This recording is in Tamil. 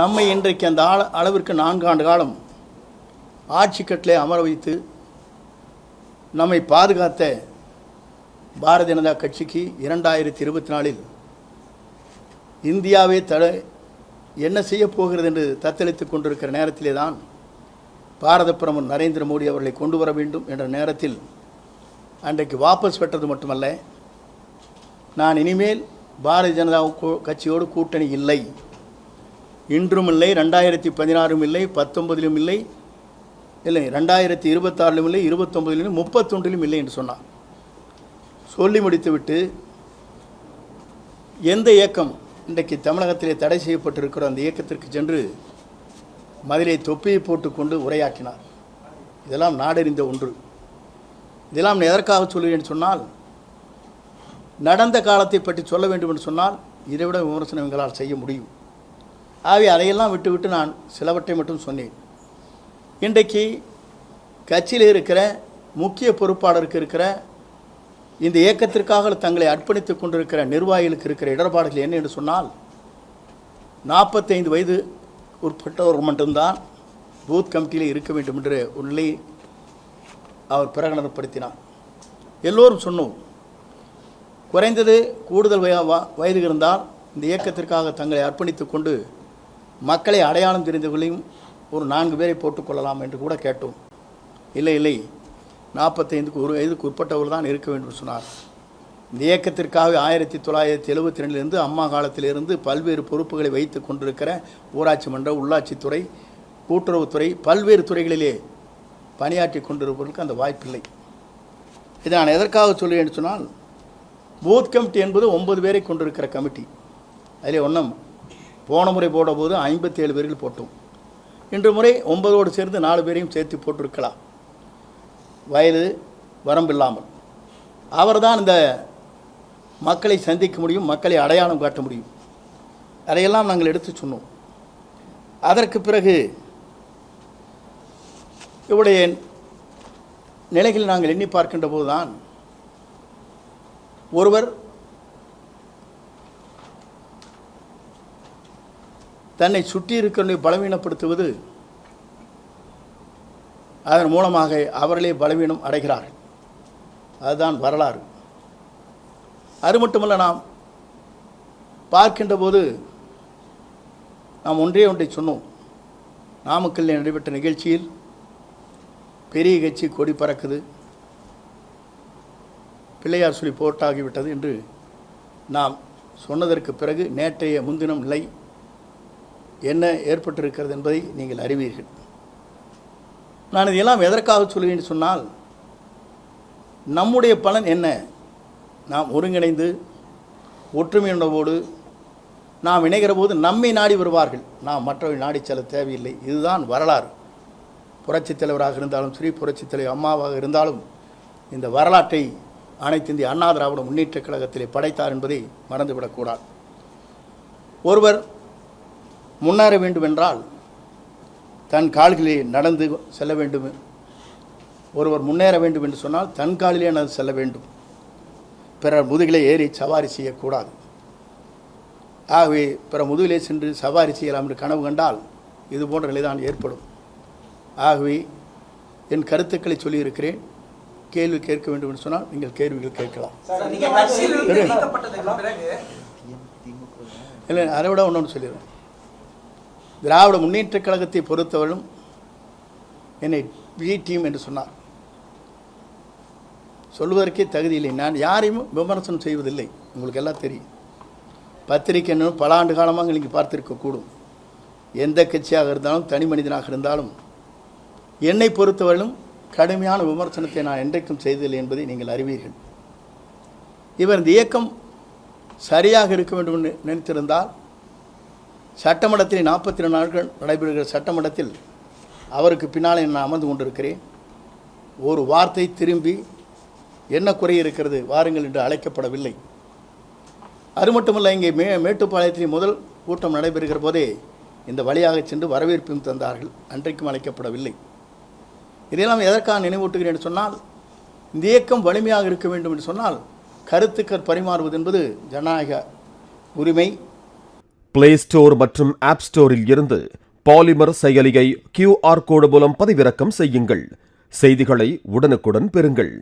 நம்மை இன்றைக்கு அந்த அளவிற்கு 4 ஆண்டு காலம் ஆட்சி கட்டிலே அமர வைத்து நம்மை பாதுகாத்த பாரதிய ஜனதா கட்சிக்கு 2024 இந்தியாவே என்ன செய்ய போகிறது என்று தத்தளித்துக் கொண்டிருக்கிற நேரத்திலே தான் பாரத பிரதமர் நரேந்திர மோடி அவர்களை கொண்டு வர வேண்டும் என்ற நேரத்தில் அன்றைக்கு வாபஸ் பெற்றது மட்டுமல்ல, நான் இனிமேல் பாரதிய ஜனதா கட்சியோடு கூட்டணி இல்லை, இன்றும் இல்லை, 2016 இல்லை, 19 இல்லை, 2026 இல்லை, 29 31 இல்லை என்று சொன்னார். சொல்லி முடித்துவிட்டு எந்த இயக்கம் இன்றைக்கு தமிழகத்திலே தடை செய்யப்பட்டிருக்கிற அந்த இயக்கத்திற்கு சென்று மதிலை தொப்பியை போட்டுக்கொண்டு உரையாற்றினார். இதெல்லாம் நாடறிந்த ஒன்று. இதெல்லாம் எதற்காக சொல்கிறேன் சொன்னால், நடந்த காலத்தை பற்றி சொல்ல வேண்டும் என்று சொன்னால் இதைவிட விமர்சனம் எங்களால் செய்ய முடியும். ஆகவே அதையெல்லாம் விட்டுவிட்டு நான் சிலவற்றை மட்டும் சொன்னேன். இன்றைக்கு கட்சியில் இருக்கிற முக்கிய பொறுப்பாளருக்கு இருக்கிற இந்த இயக்கத்திற்காக தங்களை அர்ப்பணித்துக் கொண்டிருக்கிற நிர்வாகிகளுக்கு இருக்கிற இடர்பாடுகள் என்ன என்று சொன்னால், 45 வயது உட்பட்டவர் மட்டும்தான் பூத் கமிட்டியில் இருக்க வேண்டும் என்ற ஒரு நிலையை அவர் பிரகடனப்படுத்தினார். எல்லோரும் சொன்னோம், குறைந்தது கூடுதல் வயது இருந்தால் இந்த இயக்கத்திற்காக தங்களை அர்ப்பணித்துக் கொண்டு மக்களை அடையாளம் தெரிந்தவர்களையும் ஒரு 4 பேரை போட்டுக்கொள்ளலாம் என்று கூட கேட்டோம். இல்லை இல்லை, 45 வயதுக்கு உட்பட்டவர்கள் தான் இருக்க வேண்டும் சொன்னார். இந்த இயக்கத்திற்காக 1972 அம்மா காலத்திலிருந்து பல்வேறு பொறுப்புகளை வைத்து கொண்டிருக்கிற ஊராட்சி மன்ற, உள்ளாட்சித்துறை, கூட்டுறவுத்துறை, பல்வேறு துறைகளிலே பணியாற்றி கொண்டிருப்பவர்களுக்கு அந்த வாய்ப்பில்லை. இதை நான் எதற்காக சொல்லுவேன் சொன்னால், பூத் கமிட்டி என்பது 9 பேரை கொண்டிருக்கிற கமிட்டி. அதிலே போன முறை போடும்போது 57 பேர்கள் போட்டோம். இன்று முறை 9ஓடு சேர்ந்து 4 பேரையும் சேர்த்து போட்டிருக்கலாம், வயது வரம்பில்லாமல். அவர்தான் இந்த மக்களை சந்திக்க முடியும், மக்களை அடையாளம் காட்ட முடியும். அதையெல்லாம் நாங்கள் எடுத்து சொன்னோம். அதற்கு பிறகு இவருடைய நிலைகள் நாங்கள் எண்ணி பார்க்கின்ற போதுதான் ஒருவர் தன்னை சுற்றி இருக்கிறவனை பலவீனப்படுத்துவது, அதன் மூலமாக அவர்களே பலவீனம் அடைகிறார்கள். அதுதான் வரலாறு. அது மட்டுமல்ல, நாம் பார்க்கின்ற போது நாம் ஒன்றை சொன்னோம். நாமக்கல்லில் நடைபெற்ற நிகழ்ச்சியில் பெரிய கட்சி கொடி பறக்குது, பிள்ளையார் சொல்லி போட்டாகிவிட்டது என்று நாம் சொன்னதற்கு பிறகு நேற்றைய முன்தினம் நிலை என்ன ஏற்பட்டிருக்கிறது என்பதை நீங்கள் அறிவீர்கள். நான் இதெல்லாம் எதற்காக சொல்கிறேன் சொன்னால், நம்முடைய பலன் என்ன? நாம் ஒருங்கிணைந்து ஒற்றுமையுணர்வோடு நாம் இணைகிற போது நம்மை நாடி வருவார்கள், நாம் மற்றவர்கள் நாடி செல்ல தேவையில்லை. இதுதான் வரலாறு. புரட்சித் தலைவராக இருந்தாலும் சரி, புரட்சித் தலைவர் அம்மாவாக இருந்தாலும் இந்த வரலாற்றை அனைத்து இந்திய அண்ணா திராவிட முன்னேற்றக் கழகத்திலே படைத்தார் என்பதை மறந்துவிடக்கூடாது. ஒருவர் முன்னேற வேண்டும் என்றால் தன் கால்களிலே நடந்து செல்ல வேண்டும். ஒருவர் முன்னேற வேண்டும் என்று சொன்னால் தன் காலிலே நடந்து செல்ல வேண்டும், பிறர் முதுகிலே ஏறி சவாரி செய்யக்கூடாது. ஆகவே பிற முதுகிலே சென்று சவாரி செய்யலாம் என்று கனவு கண்டால் இது போன்ற நிலைதான் ஏற்படும். ஆகவே என் கருத்துக்களை சொல்லியிருக்கிறேன். கேள்வி கேட்க வேண்டும் என்று சொன்னால் நீங்கள் கேள்விகள் கேட்கலாம். இல்லை, அதை விட ஒன்று சொல்லிடுறேன். திராவிட முன்னேற்றக் கழகத்தை பொறுத்தவரையும் என்னை பி டீம் என்று சொன்னார். சொல்வதற்கே தகுதி இல்லை. நான் யாரையும் விமர்சனம் செய்வதில்லை, உங்களுக்கு எல்லாம் தெரியும். பத்திரிகை பல ஆண்டு காலமாக நீங்கள் பார்த்திருக்கக்கூடும். எந்த கட்சியாக இருந்தாலும், தனி மனிதனாக இருந்தாலும், என்னை பொறுத்தவரையிலும் கடுமையான விமர்சனத்தை நான் என்றைக்கும் செய்ததில்லை என்பதை நீங்கள் அறிவீர்கள். இவர் இந்த இயக்கம் சரியாக இருக்க வேண்டும் என்று நினைத்திருந்தால், சட்டமன்றத்தில் 42 நாட்கள் நடைபெறுகிற சட்டமன்றத்தில் அவருக்கு பின்னால் நான் அமர்ந்து கொண்டிருக்கிறேன். ஒரு வார்த்தை திரும்பி என்ன குறை இருக்கிறது வாருங்கள் என்று அழைக்கப்படவில்லை. அது மட்டுமல்ல, இங்கே மேட்டுப்பாளையத்தில் முதல் கூட்டம் நடைபெறுகிற போதே இந்த வழியாக சென்று வரவேற்பையும் தந்தார்கள். அன்றைக்கும் அழைக்கப்படவில்லை. இதையெல்லாம் எதற்காக நினைவூட்டுகிறேன் என்று சொன்னால், இந்த இயக்கம் வலிமையாக இருக்க வேண்டும் என்று சொன்னால் கருத்துக்கள் பரிமாறுவது என்பது ஜனநாயக உரிமை. பிளே ஸ்டோர் மற்றும் ஆப் ஸ்டோரில் இருந்து பாலிமர் செயலியை QR கோடு மூலம் பதிவிறக்கம் செய்யுங்கள். செய்திகளை உடனுக்குடன் பெறுங்கள்.